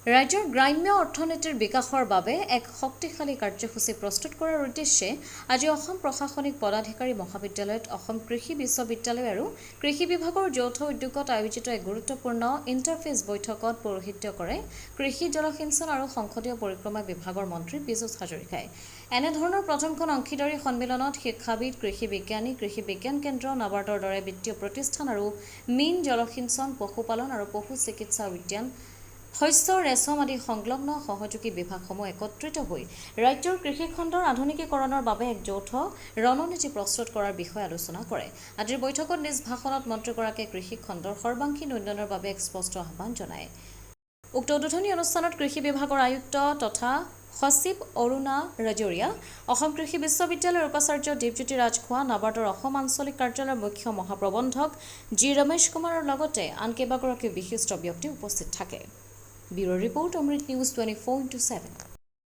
ৰাজ্যৰ গ্ৰাম্য অৰ্থনীতিৰ বিকাশৰ বাবে এক শক্তিশালী কাৰ্যসূচী প্ৰস্তুত কৰাৰ উদ্দেশ্যে আজি অসম প্ৰশাসনিক পদাধিকাৰী মহাবিদ্যালয়ত অসম কৃষি বিশ্ববিদ্যালয় আৰু কৃষি বিভাগৰ যৌথ উদ্যোগত আয়োজিত এক গুৰুত্বপূৰ্ণ ইণ্টাৰফেচ বৈঠকত পৌৰোহিত্য কৰে কৃষি জলসিঞ্চন আৰু সংসদীয় পৰিক্ৰমা বিভাগৰ মন্ত্ৰী পীযুষ হাজৰিকাই। এনেধৰণৰ প্ৰথমখন অংশীদাৰী সন্মিলনত শিক্ষাবিদ, কৃষি বিজ্ঞানী, কৃষি বিজ্ঞান কেন্দ্ৰ, নাবাৰ্ডৰ দৰে বিত্তীয় প্ৰতিষ্ঠান আৰু মীন জলসিঞ্চন, পশুপালন আৰু পশু চিকিৎসা উদ্যান, শস্য, ৰেচম আদি সংলগ্ন সহযোগী বিভাগসমূহ একত্ৰিত হৈ ৰাজ্যৰ কৃষিখণ্ডৰ আধুনিকীকৰণৰ বাবে এক যৌথ ৰণনীতি প্ৰস্তুত কৰাৰ বিষয়ে আলোচনা কৰে। আজিৰ বৈঠকত নিজ ভাষণত মন্ত্ৰীগৰাকীয়ে কৃষিখণ্ডৰ সৰ্বাংগীন উন্নয়নৰ বাবে এক স্পষ্ট আহ্বান জনায়। উক্ত উদ্বোধনী অনুষ্ঠানত কৃষি বিভাগৰ আয়ুক্ত তথা সচিব অৰুণা ৰাজৌৰিয়া, অসম কৃষি বিশ্ববিদ্যালয়ৰ উপাচাৰ্য দীপজ্যোতি ৰাজখোৱা, নাবাৰ্ডৰ অসম আঞ্চলিক কাৰ্যালয়ৰ মুখ্য মহাপ্ৰবন্ধক জি ৰমেশ কুমাৰৰ লগতে আন কেইবাগৰাকীও বিশিষ্ট ব্যক্তি উপস্থিত থাকে। ব্যুৰ ৰিপৰ্ট, অমৃত নিউজ 24/7।